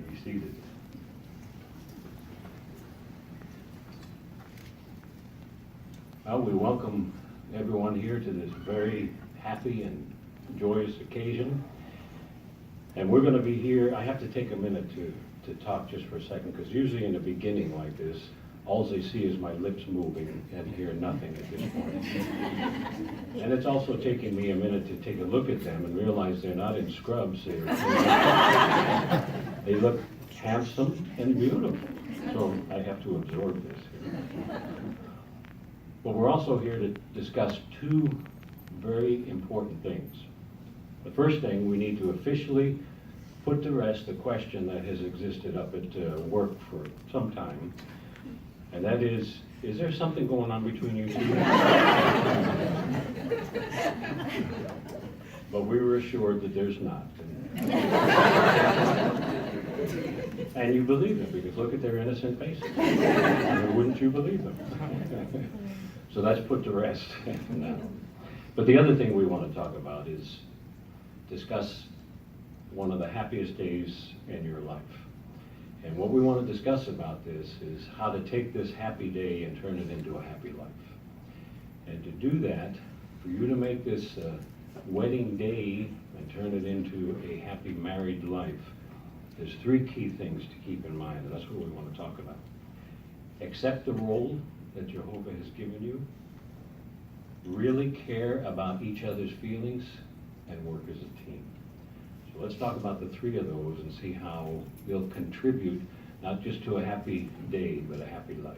be seated. Well, we welcome everyone here to this very happy and joyous occasion. And we're going to be here. I have to take a minute to talk just for a second, because usually in the beginning like this, all they see is my lips moving and hear nothing at this point. And it's also taking me a minute to take a look at them and realize they're not in scrubs. They look handsome and beautiful. So I have to absorb this here. But we're also here to discuss two very important things. The first thing, we need to officially put to rest the question that has existed up at work for some time, and that is there something going on between you two? But we were assured that there's not. And you believe them, because look at their innocent faces. Wouldn't you believe them? So that's put to rest now. But the other thing we want to talk about is discuss one of the happiest days in your life. And what we want to discuss about this is how to take this happy day and turn it into a happy life. And to do that, for you to make this wedding day and turn it into a happy married life, there's three key things to keep in mind, and that's what we want to talk about. Accept the role that Jehovah has given you. Really care about each other's feelings, and work as a team. So let's talk about the three of those and see how they'll contribute not just to a happy day, but a happy life.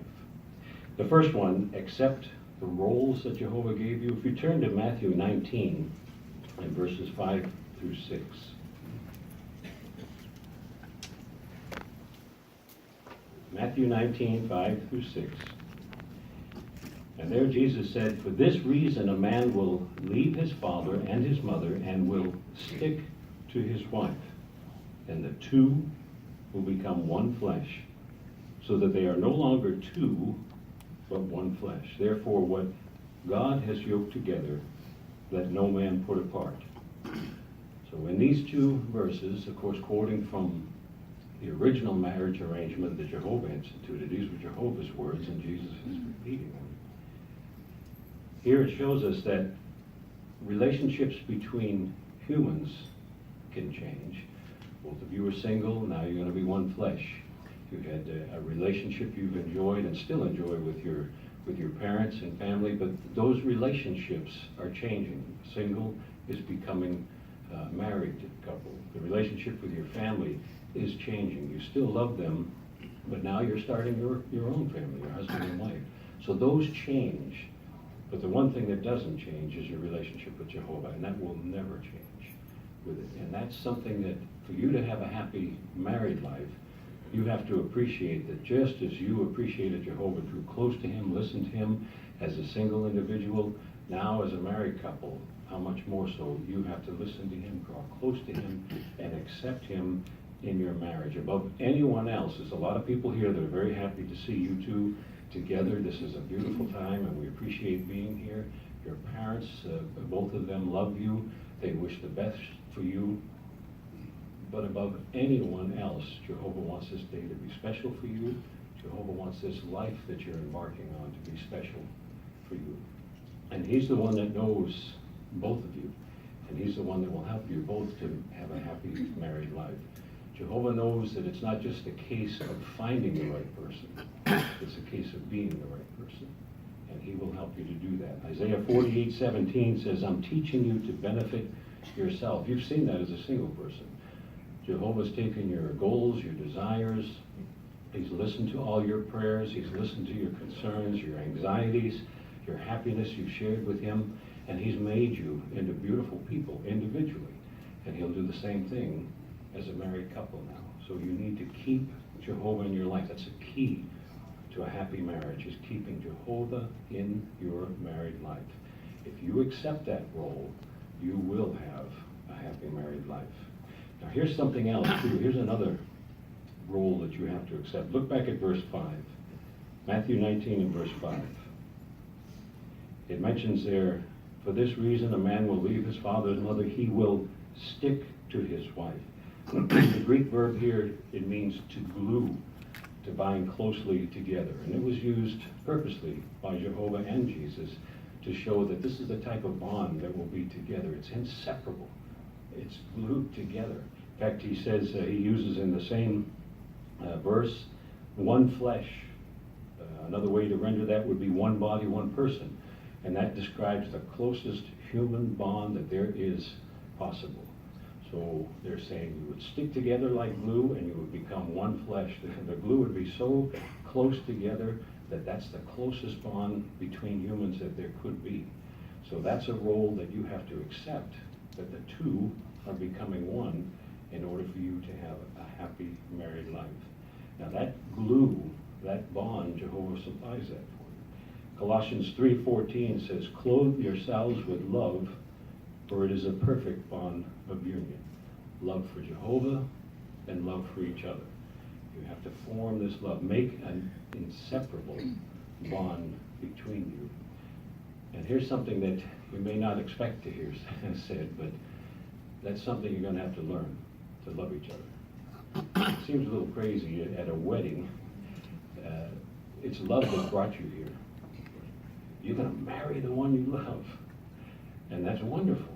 The first one, accept the roles that Jehovah gave you. If you turn to Matthew 19 and verses 5 through 6. Matthew 19, 5 through 6. And there Jesus said, "For this reason a man will leave his father and his mother and will stick to his wife, and the two will become one flesh, so that they are no longer two, but one flesh. Therefore what God has yoked together, let no man put apart." So in these two verses, of course quoting from the original marriage arrangement that Jehovah instituted, these were Jehovah's words and Jesus is repeating them. Here it shows us that relationships between humans can change. Both of you are single, now you're going to be one flesh. You've had a relationship you've enjoyed and still enjoy with your parents and family, but those relationships are changing. Single is becoming married couple. The relationship with your family is changing. You still love them, but now you're starting your own family, your husband and wife. So those change. But the one thing that doesn't change is your relationship with Jehovah, and that will never change with it. And that's something that, for you to have a happy married life, you have to appreciate that just as you appreciated Jehovah, drew close to him, listened to him as a single individual, now as a married couple, how much more so you have to listen to him, draw close to him, and accept him in your marriage above anyone else. There's a lot of people here that are very happy to see you two together. This is a beautiful time and we appreciate being here. Your parents, both of them love you. They wish the best for you. But above anyone else, Jehovah wants this day to be special for you. Jehovah wants this life that you're embarking on to be special for you. And he's the one that knows both of you. And he's the one that will help you both to have a happy married life. Jehovah knows that it's not just a case of finding the right person. It's a case of being the right person. And he will help you to do that. Isaiah 48:17 says, "I'm teaching you to benefit yourself." You've seen that as a single person. Jehovah's taken your goals, your desires. He's listened to all your prayers. He's listened to your concerns, your anxieties, your happiness you've shared with him. And he's made you into beautiful people individually. And he'll do the same thing as a married couple now. So you need to keep Jehovah in your life. That's a key to a happy marriage, is keeping Jehovah in your married life. If you accept that role, you will have a happy married life. Now here's something else too. Here's another role that you have to accept. Look back at verse 5. Matthew 19 and verse 5. It mentions there, "For this reason a man will leave his father and mother, he will stick to his wife." The Greek verb here, it means to glue, to bind closely together. And it was used purposely by Jehovah and Jesus to show that this is the type of bond that will be together. It's inseparable. It's glued together. In fact, he says, he uses in the same verse, one flesh. Another way to render that would be one body, one person. And that describes the closest human bond that there is possible. So they're saying you would stick together like glue and you would become one flesh. The glue would be so close together that that's the closest bond between humans that there could be. So that's a role that you have to accept, that the two are becoming one in order for you to have a happy married life. Now that glue, that bond, Jehovah supplies that for you. Colossians 3:14 says, "Clothe yourselves with love, for it is a perfect bond of union." Love for Jehovah and love for each other. You have to form this love, make an inseparable bond between you. And here's something that you may not expect to hear said, but that's something you're going to have to learn, to love each other. It seems a little crazy at a wedding. It's love that brought you here. You're going to marry the one you love, and that's wonderful.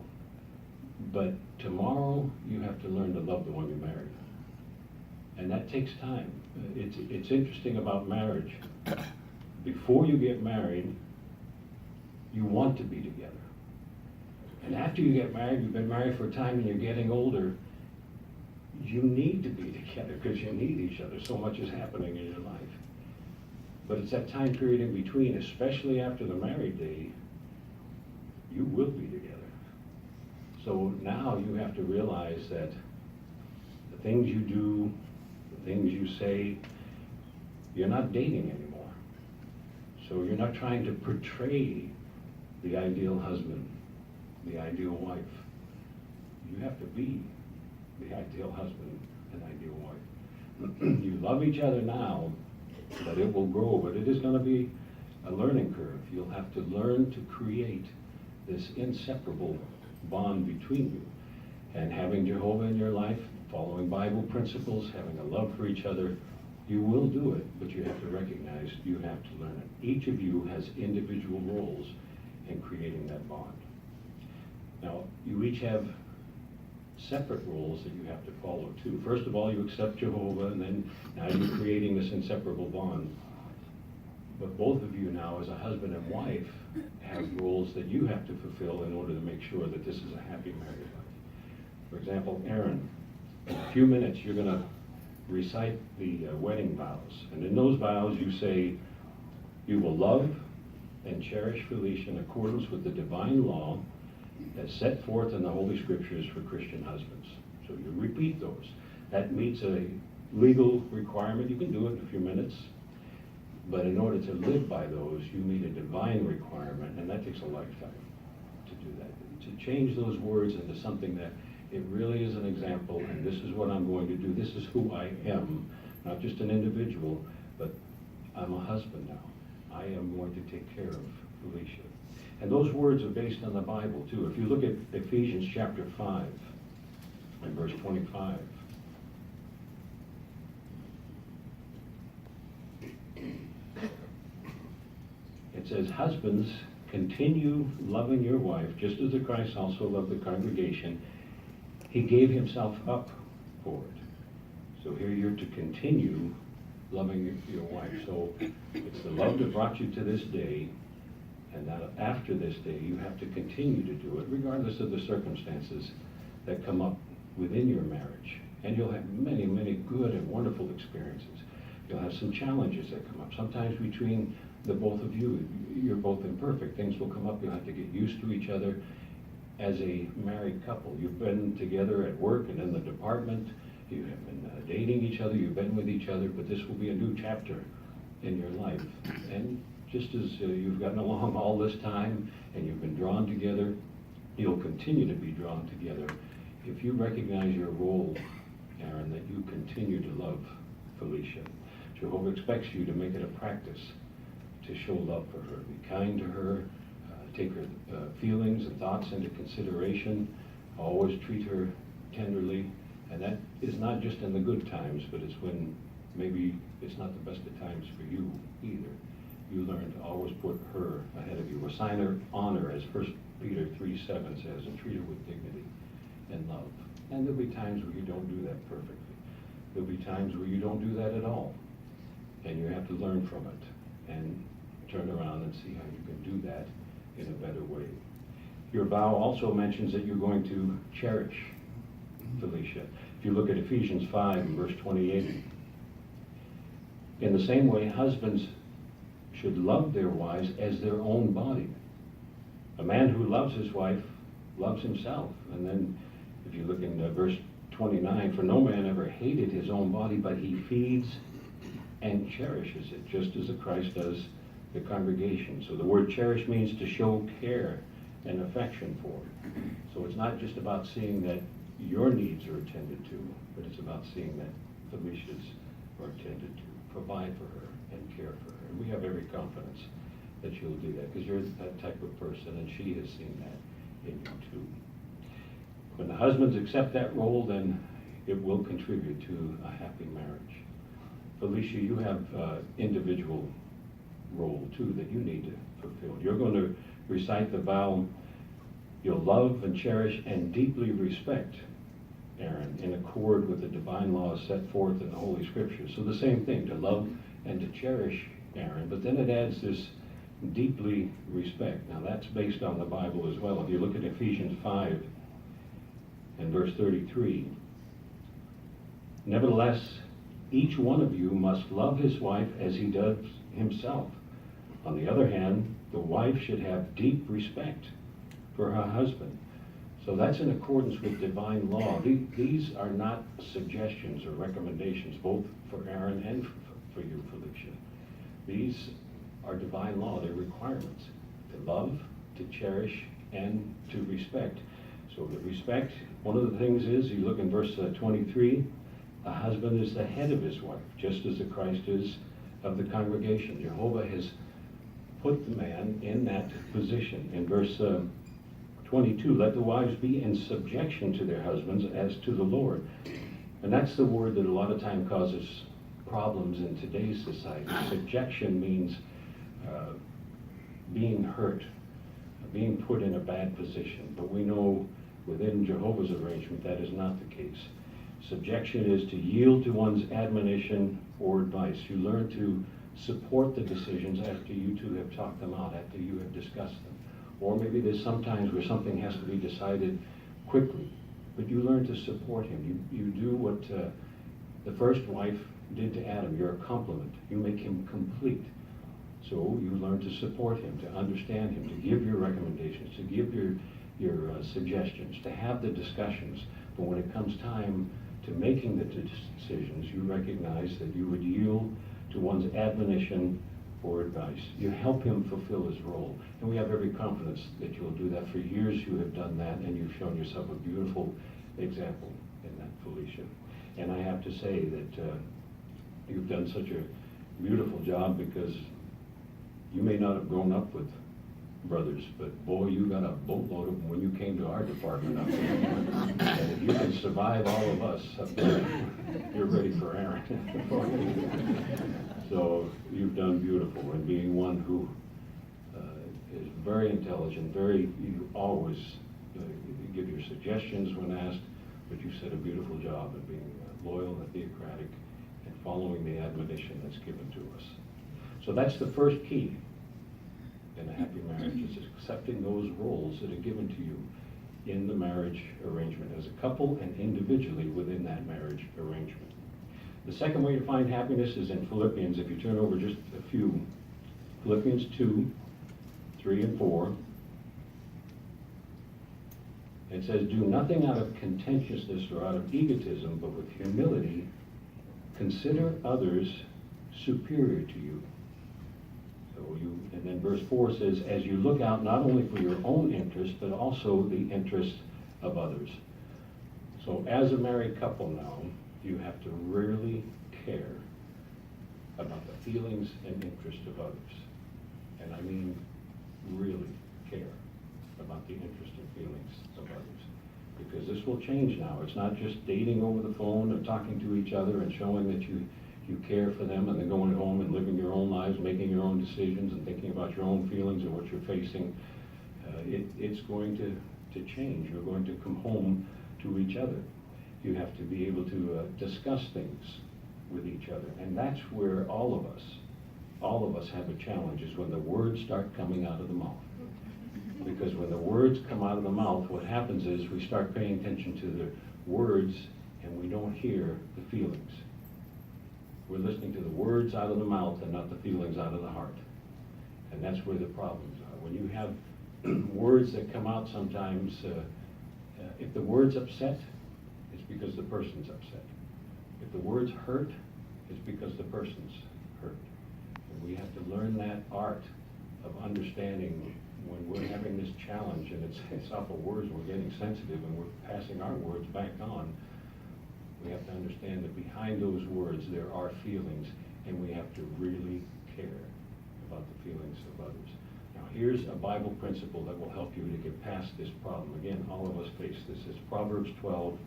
But tomorrow you have to learn to love the one you married, and that takes time. It's interesting about marriage. Before you get married, you want to be together, and after you get married, you've been married for a time and you're getting older, you need to be together because you need each other. So much is happening in your life. But it's that time period in between, especially after the married day, you will be together. So now you have to realize that the things you do, the things you say, you're not dating anymore. So you're not trying to portray the ideal husband, the ideal wife. You have to be the ideal husband and ideal wife. You love each other now, but it will grow, but it is going to be a learning curve. You'll have to learn to create this inseparable bond between you. And having Jehovah in your life, following Bible principles, having a love for each other, you will do it, but you have to recognize you have to learn it. Each of you has individual roles in creating that bond. Now, you each have separate roles that you have to follow too. First of all, you accept Jehovah, and then now you're creating this inseparable bond. But both of you now, as a husband and wife, have roles that you have to fulfill in order to make sure that this is a happy married life. For example, Aaron, in a few minutes you're going to recite the wedding vows. And in those vows you say, you will love and cherish Felicia in accordance with the divine law as set forth in the Holy Scriptures for Christian husbands. So you repeat those. That meets a legal requirement. You can do it in a few minutes. But in order to live by those, you meet a divine requirement, and that takes a lifetime to do that. To change those words into something that it really is an example, and this is what I'm going to do. This is who I am, not just an individual, but I'm a husband now. I am going to take care of Felicia. And those words are based on the Bible, too. If you look at Ephesians chapter 5 and verse 25, it says, "Husbands, continue loving your wife, just as the Christ also loved the congregation. He gave himself up for it." So here you're to continue loving your wife. So it's the love that brought you to this day, and now after this day, you have to continue to do it, regardless of the circumstances that come up within your marriage. And you'll have many, many good and wonderful experiences. You'll have some challenges that come up. Sometimes between the both of you, you're both imperfect. Things will come up. You'll have to get used to each other. As a married couple, you've been together at work and in the department. You have been dating each other. You've been with each other. But this will be a new chapter in your life. And just as you've gotten along all this time and you've been drawn together, you'll continue to be drawn together if you recognize your role, Aaron, that you continue to love Felicia. Jehovah expects you to make it a practice to show love for her. Be kind to her, take her feelings and thoughts into consideration, always treat her tenderly, And that is not just in the good times, but it's when maybe it's not the best of times for you either. You learn to always put her ahead of you. Assign her honor, as 1 Peter 3:7 says, and treat her with dignity and love. And there'll be times where you don't do that perfectly. There'll be times where you don't do that at all. And you have to learn from it and turn around and see how you can do that in a better way. Your vow also mentions that you're going to cherish Felicia. If you look at Ephesians 5 and verse 28, in the same way, husbands should love their wives as their own body. A man who loves his wife loves himself. And then if you look in verse 29, for no man ever hated his own body, but he feeds and cherishes it, just as Christ does the congregation. So the word cherish means to show care and affection for. So it's not just about seeing that your needs are attended to, but it's about seeing that Felicia's are attended to. Provide for her and care for her. And we have every confidence that you'll do that, because you're that type of person, and she has seen that in you too. When the husbands accept that role, then it will contribute to a happy marriage. Felicia, you have individual role too that you need to fulfill. You're going to recite the vow, you'll love and cherish and deeply respect Aaron in accord with the divine laws set forth in the Holy Scriptures. So the same thing, to love and to cherish Aaron, but then it adds this deeply respect. Now that's based on the Bible as well. If you look at Ephesians 5 and verse 33, nevertheless, each one of you must love his wife as he does himself. On the other hand, the wife should have deep respect for her husband. So that's in accordance with divine law. These are not suggestions or recommendations, both for Aaron and for you, Felicia. These are divine law. They're requirements to love, to cherish, and to respect. So the respect, one of the things is, you look in verse 23, a husband is the head of his wife, just as the Christ is of the congregation. Jehovah has put the man in that position. In verse 22, let the wives be in subjection to their husbands as to the Lord. And that's the word that a lot of time causes problems in today's society. Subjection means being hurt, being put in a bad position. But we know within Jehovah's arrangement that is not the case. Subjection is to yield to one's admonition or advice. You learn to support the decisions after you two have talked them out, after you have discussed them. Or maybe there's some times where something has to be decided quickly, but you learn to support him. You do what the first wife did to Adam. You're a complement. You make him complete. So you learn to support him, to understand him, to give your recommendations, to give your suggestions, to have the discussions. But when it comes time to making the decisions, you recognize that you would yield to one's admonition or advice. You help him fulfill his role. And we have every confidence that you'll do that. For years you have done that, and you've shown yourself a beautiful example in that, Felicia. And I have to say that you've done such a beautiful job, because you may not have grown up with brothers, but boy, you got a boatload of them when you came to our department up there. And if you can survive all of us up there, you're ready for Aaron. So you've done beautiful, and being one who is very intelligent, you always give your suggestions when asked, but you said a beautiful job of being loyal and theocratic and following the admonition that's given to us. So that's the first key in a happy marriage, is accepting those roles that are given to you in the marriage arrangement as a couple and individually within that marriage arrangement. The second way to find happiness is in Philippians. If you turn over just a few, Philippians 2, 3 and 4. It says, do nothing out of contentiousness or out of egotism, but with humility consider others superior to you. And then verse 4 says, as you look out not only for your own interest, but also the interest of others. So as a married couple now, you have to really care about the feelings and interest of others. And I mean really care about the interest and feelings of others. Because This will change now. It's not just dating over the phone or talking to each other and showing that you care for them and then going home and living your own lives, making your own decisions and thinking about your own feelings and what you're facing. It's going to change. You're going to come home to each other. You have to be able to discuss things with each other. And that's where all of us have a challenge, is when the words start coming out of the mouth. Because when the words come out of the mouth, what happens is we start paying attention to the words and we don't hear the feelings. We're listening to the words out of the mouth and not the feelings out of the heart. And that's where the problems are. When you have words that come out sometimes, if the word's upset, it's because the person's upset. If the word's hurt, it's because the person's hurt. And we have to learn that art of understanding when we're having this challenge, and it's off of words, we're getting sensitive and we're passing our words back on. We have to understand that behind those words there are feelings, and we have to really care about the feelings of others. Now here's a Bible principle that will help you to get past this problem. Again, all of us face this. It's Proverbs 12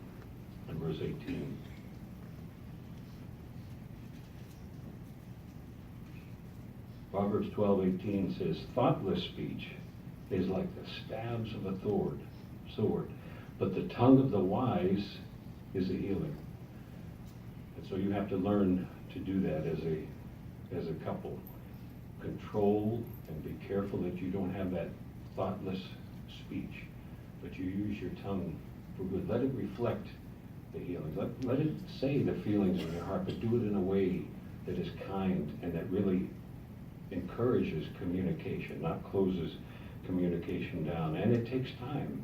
and verse 18. Proverbs 12:18 says, "Thoughtless speech is like the stabs of a sword, but the tongue of the wise is a healing." And so you have to learn to do that as a couple. Control and be careful that you don't have that thoughtless speech, but you use your tongue for good. Let it reflect the healings. Let it say the feelings in your heart, but do it in a way that is kind and that really encourages communication, not closes communication down. And it takes time.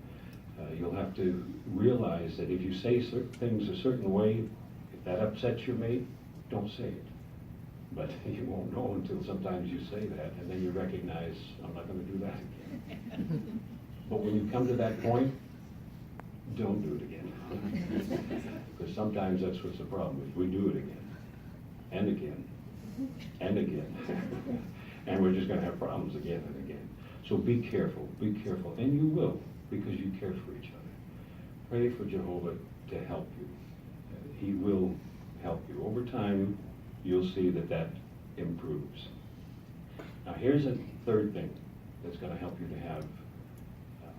You'll have to realize that if you say certain things a certain way, if that upsets your mate, don't say it. But you won't know until sometimes you say that, and then you recognize, I'm not going to do that again. But when you come to that point, don't do it again. Because sometimes that's what's the problem is. We do it again, and again, and again. And we're just going to have problems again and again. So be careful, and you will, because you care for each other. Pray for Jehovah to help you. He will help you. Over time, you'll see that improves. Now here's a third thing that's going to help you to have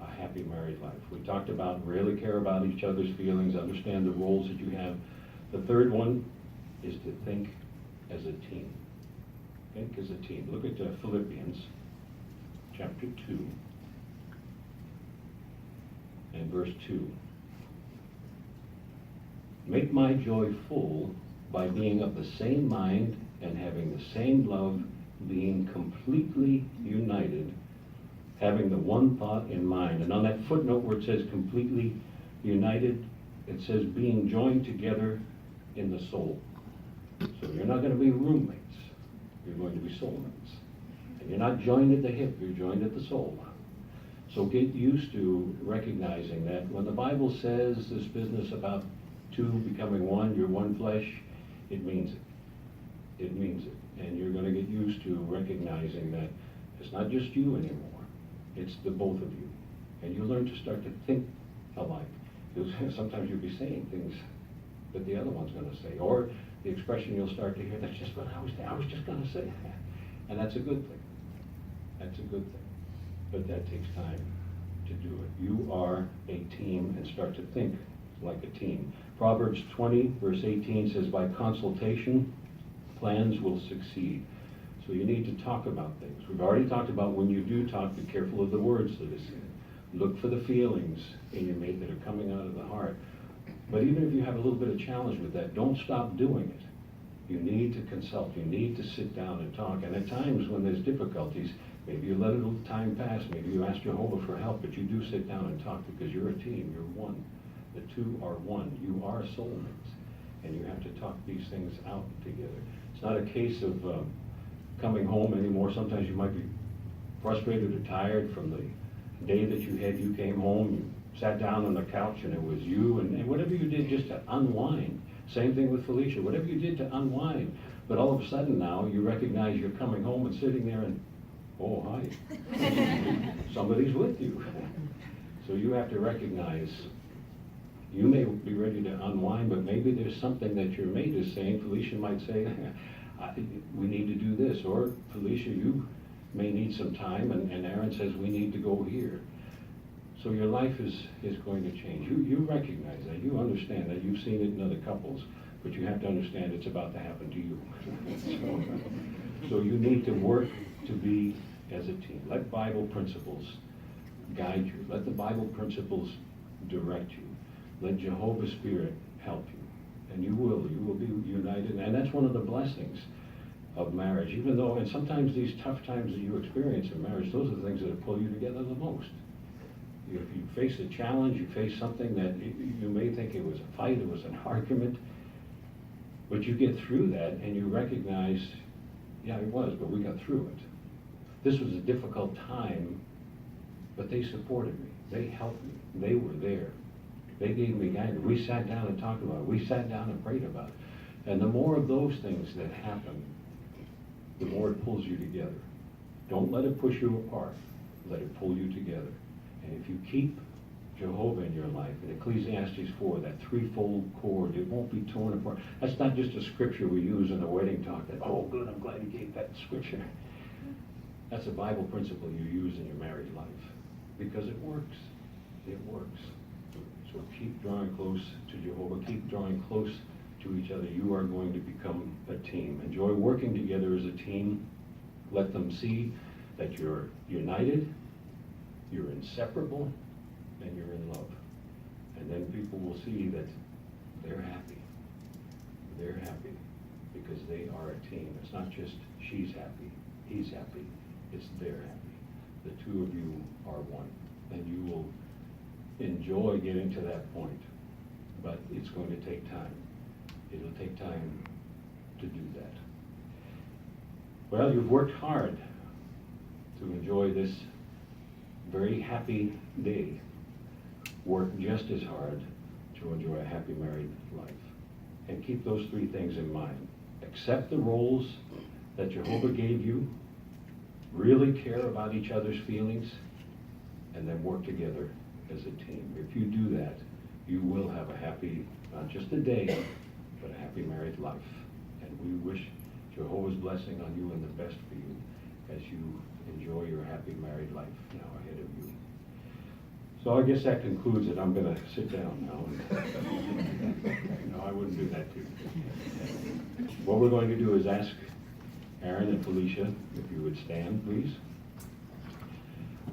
a happy married life. We talked about really care about each other's feelings, understand the roles that you have. The third one is to think as a team. Think as a team. Look at Philippians chapter 2 and verse 2. "Make my joy full by being of the same mind and having the same love, being completely united, having the one thought in mind." And on that footnote where it says completely united, it says being joined together in the soul. So you're not going to be roommates. You're going to be soulmates. And you're not joined at the hip, you're joined at the soul. So get used to recognizing that when the Bible says this business about two becoming one, you're one flesh, it means it. It means it. And you're going to get used to recognizing that it's not just you anymore, it's the both of you. And you learn to start to think alike. Sometimes you'll be saying things that the other one's going to say, or the expression you'll start to hear, that's just what I was just going to say that. And that's a good thing. That's a good thing. But that takes time to do it. You are a team, and start to think like a team. Proverbs 20, verse 18 says, "By consultation, plans will succeed." So you need to talk about things. We've already talked about when you do talk, be careful of the words that are said. Look for the feelings in your mate that are coming out of the heart. But even if you have a little bit of challenge with that, don't stop doing it. You need to consult. You need to sit down and talk. And at times when there's difficulties, maybe you let a little time pass. Maybe you ask Jehovah for help, but you do sit down and talk because you're a team. You're one. The two are one. You are soulmates. And you have to talk these things out together. It's not a case of coming home anymore. Sometimes you might be frustrated or tired from the day that you came home. You sat down on the couch and it was you, and whatever you did just to unwind. Same thing with Felicia. Whatever you did to unwind. But all of a sudden now you recognize you're coming home and sitting there and, oh, hi. Somebody's with you. So you have to recognize You may be ready to unwind, but maybe there's something that your mate is saying. Felicia might say, we need to do this. Or Felicia, you may need some time, and Aaron says, we need to go here. So your life is going to change. You recognize that. You understand that. You've seen it in other couples, but you have to understand it's about to happen to you. So you need to work to be as a team. Let Bible principles guide you. Let the Bible principles direct you. Let Jehovah's Spirit help you. And you will be united. And that's one of the blessings of marriage. Even though, and sometimes these tough times that you experience in marriage, those are the things that pull you together the most. If you face a challenge, you face something that you may think it was a fight, it was an argument, but you get through that and you recognize, yeah, it was, but we got through it. This was a difficult time, but they supported me. They helped me. They were there. They gave me guidance. We sat down and talked about it. We sat down and prayed about it. And the more of those things that happen, the more it pulls you together. Don't let it push you apart. Let it pull you together. And if you keep Jehovah in your life, in Ecclesiastes 4, that threefold cord, it won't be torn apart. That's not just a scripture we use in a wedding talk that, oh, good, I'm glad you gave that scripture. That's a Bible principle you use in your married life because it works. It works. So keep drawing close to Jehovah. Keep drawing close to each other. You are going to become a team. Enjoy working together as a team. Let them see that you're united, you're inseparable, and you're in love. And then people will see that they're happy. They're happy because they are a team. It's not just she's happy, he's happy. It's they're happy. The two of you are one. And you will enjoy getting to that point. But it's going to take time. It'll take time to do that. Well, you've worked hard to enjoy this very happy day. Work just as hard to enjoy a happy married life. And keep those three things in mind. Accept the roles that Jehovah gave you. Really care about each other's feelings. And then work together as a team. If you do that, you will have a happy, not just a day, but a happy married life. And we wish Jehovah's blessing on you and the best for you as you enjoy your happy married life now ahead of you. So I guess that concludes it. I'm going to sit down now. No, I wouldn't do that to you. What we're going to do is ask Aaron and Felicia, if you would stand, please.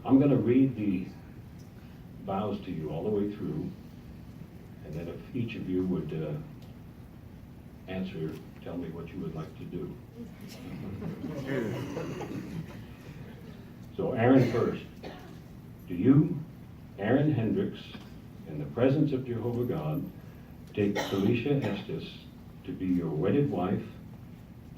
I'm going to read the vows to you all the way through, and then if each of you would answer, tell me what you would like to do. So Aaron first. Do you, Aaron Hendricks, in the presence of Jehovah God, take Felicia Estes to be your wedded wife,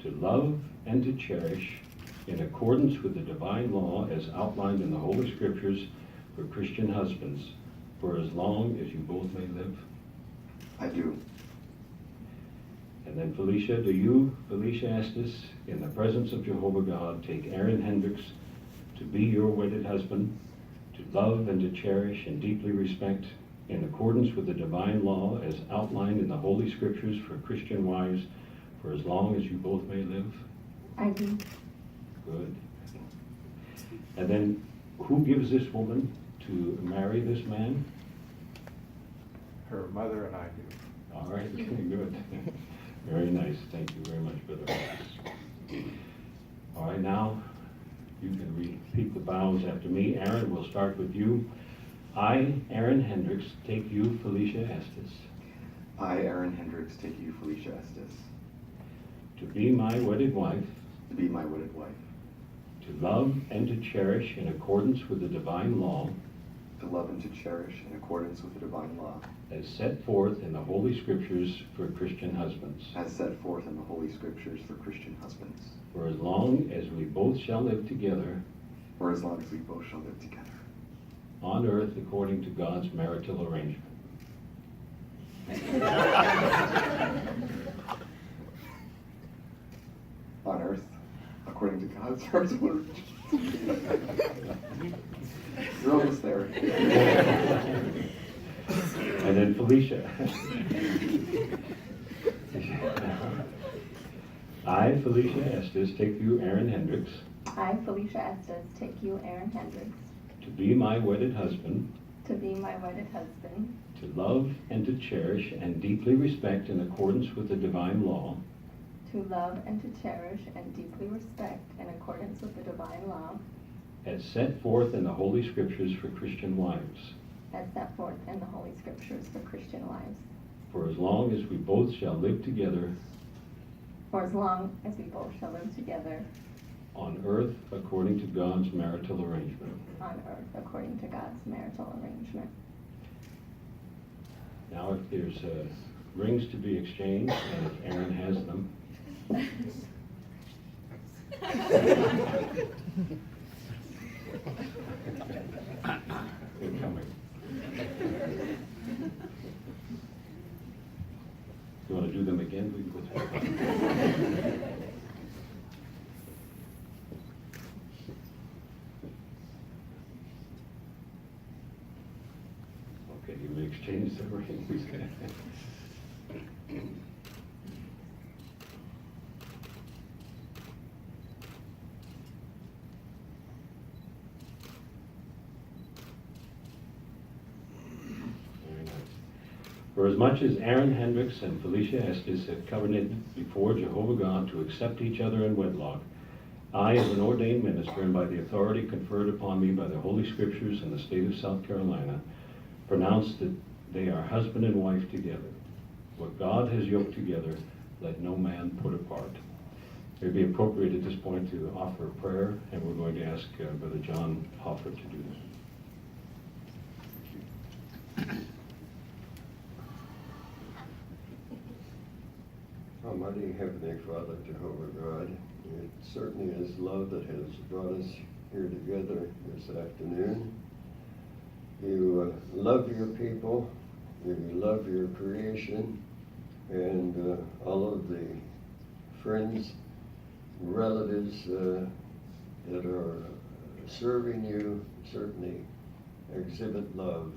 to love and to cherish, in accordance with the divine law as outlined in the Holy Scriptures for Christian husbands, for as long as you both may live? I do. And then Felicia, do you, Felicia Estes, in the presence of Jehovah God, take Aaron Hendricks to be your wedded husband, to love and to cherish and deeply respect, in accordance with the divine law as outlined in the Holy Scriptures for Christian wives, for as long as you both may live? I do. Good. And then, who gives this woman to marry this man? Her mother and I do. All right, good. Very nice. Thank you very much, Brother Marcus. All right, now you can repeat the vows after me. Aaron, we'll start with you. I, Aaron Hendricks, take you, Felicia Estes. I, Aaron Hendricks, take you, Felicia Estes, to be my wedded wife, to be my wedded wife, to love and to cherish in accordance with the divine law, to love and to cherish in accordance with the divine law, as set forth in the Holy Scriptures for Christian husbands, as set forth in the Holy Scriptures for Christian husbands, for as long as we both shall live together for as long as we both shall live together on earth according to God's marital arrangement. on earth according to God's marital arrangement. You're almost there. And then and Felicia. I, Felicia Estes, take you, Aaron Hendricks, I, Felicia Estes, take you, Aaron Hendricks, to be my wedded husband, to be my wedded husband, to love and to cherish and deeply respect in accordance with the divine law, to love and to cherish and deeply respect in accordance with the divine law, as set forth in the Holy Scriptures for Christian wives, as set forth in the Holy Scriptures for Christian wives, for as long as we both shall live together for as long as we both shall live together on earth according to God's marital arrangement. on earth according to God's marital arrangement. Now, if there's rings to be exchanged, and if Aaron has them, they're coming. You want to do them again? We can go through. Okay, you may exchange the rings. Very nice. For as much as Aaron Hendricks and Felicia Estes have covenanted before Jehovah God to accept each other in wedlock, I, as an ordained minister and by the authority conferred upon me by the Holy Scriptures in the state of South Carolina, pronounce that they are husband and wife together. What God has yoked together, let no man put apart. It would be appropriate at this point to offer a prayer, and we're going to ask Brother John Hoffer to do this. Almighty Heavenly Father, Jehovah God, it certainly is love that has brought us here together this afternoon. You love your people, you love your creation, and all of the friends, relatives that are serving you certainly exhibit love.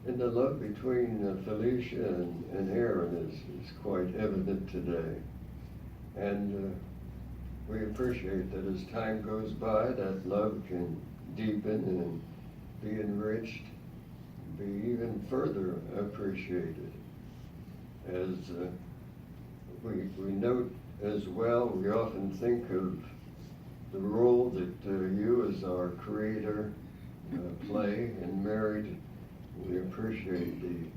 And the love between Felicia and Aaron is quite evident today. And we appreciate that as time goes by, that love can deepen and be enriched, be even further appreciated. As we note as well, we often think of the role that you as our creator play in marriage. We appreciate the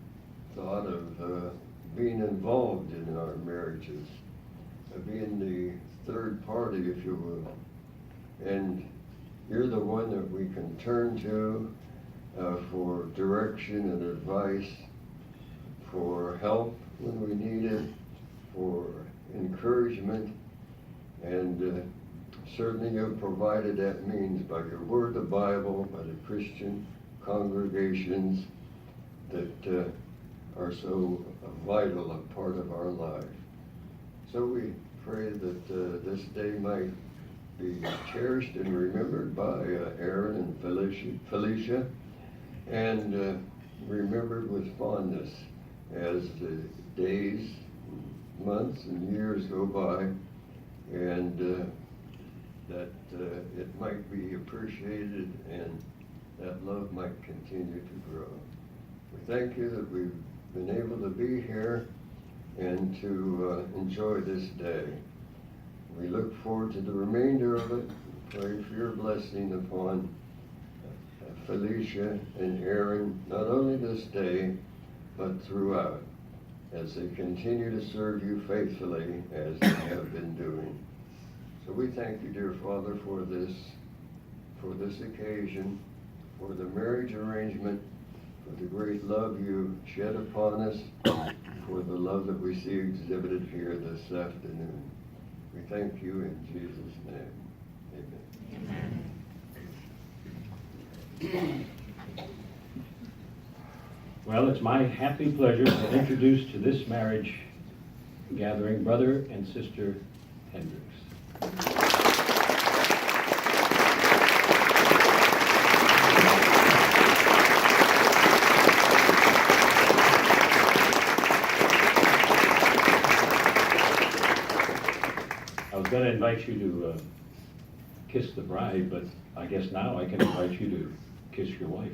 thought of being involved in our marriages, being the third party, if you will. And you're the one that we can turn to for direction and advice, for help when we need it, for encouragement, and certainly you've provided that means by your word, the Bible, by the Christian congregations that are so vital a part of our life. So we pray that this day might be cherished and remembered by Aaron and Felicia, and remembered with fondness as the days, months, and years go by, and that it might be appreciated and that love might continue to grow. We thank you that we've been able to be here and to enjoy this day. We look forward to the remainder of it. Pray for your blessing upon Felicia and Aaron, not only this day, but throughout, as they continue to serve you faithfully as they have been doing. So we thank you, dear Father, for this occasion, for the marriage arrangement, for the great love you shed upon us, for the love that we see exhibited here this afternoon. We thank you in Jesus' name. Amen. Well, it's my happy pleasure to introduce to this marriage gathering Brother and Sister Hendricks. going to invite you to kiss the bride, but I guess now I can invite you to kiss your wife.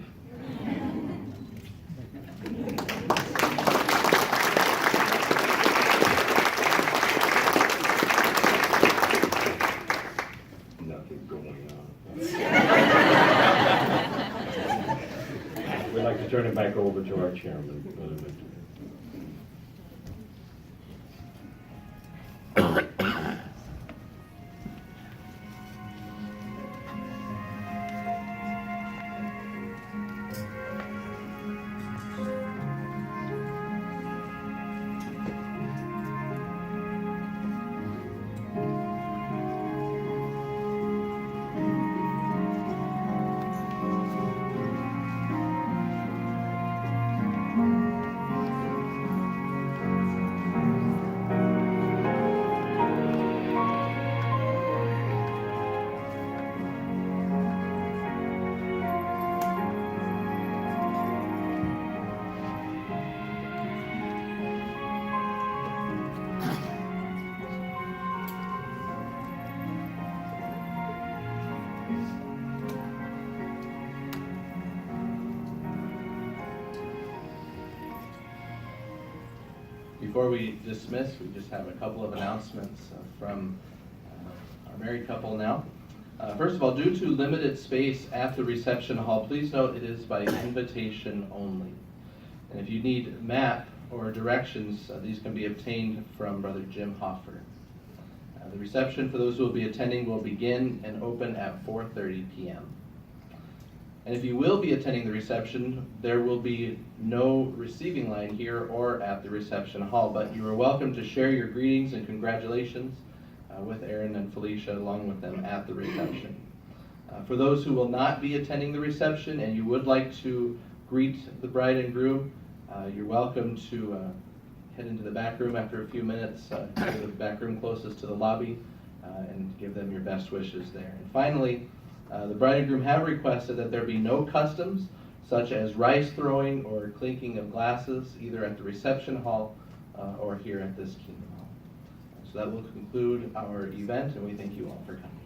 Nothing going on. We'd like to turn it back over to our chairman, Brother Victor. Before we dismiss, we just have a couple of announcements from our married couple now. First of all, due to limited space at the reception hall, please note it is by invitation only. And if you need map or directions, these can be obtained from Brother Jim Hoffer. The reception for those who will be attending will begin and open at 4:30 p.m. And if you will be attending the reception, there will be no receiving line here or at the reception hall, but you are welcome to share your greetings and congratulations with Aaron and Felicia along with them at the reception. For those who will not be attending the reception and you would like to greet the bride and groom, you're welcome to head into the back room after a few minutes, to the back room closest to the lobby, and give them your best wishes there. And finally, the bride and groom have requested that there be no customs such as rice throwing or clinking of glasses either at the reception hall or here at this Kingdom Hall. So that will conclude our event, and we thank you all for coming.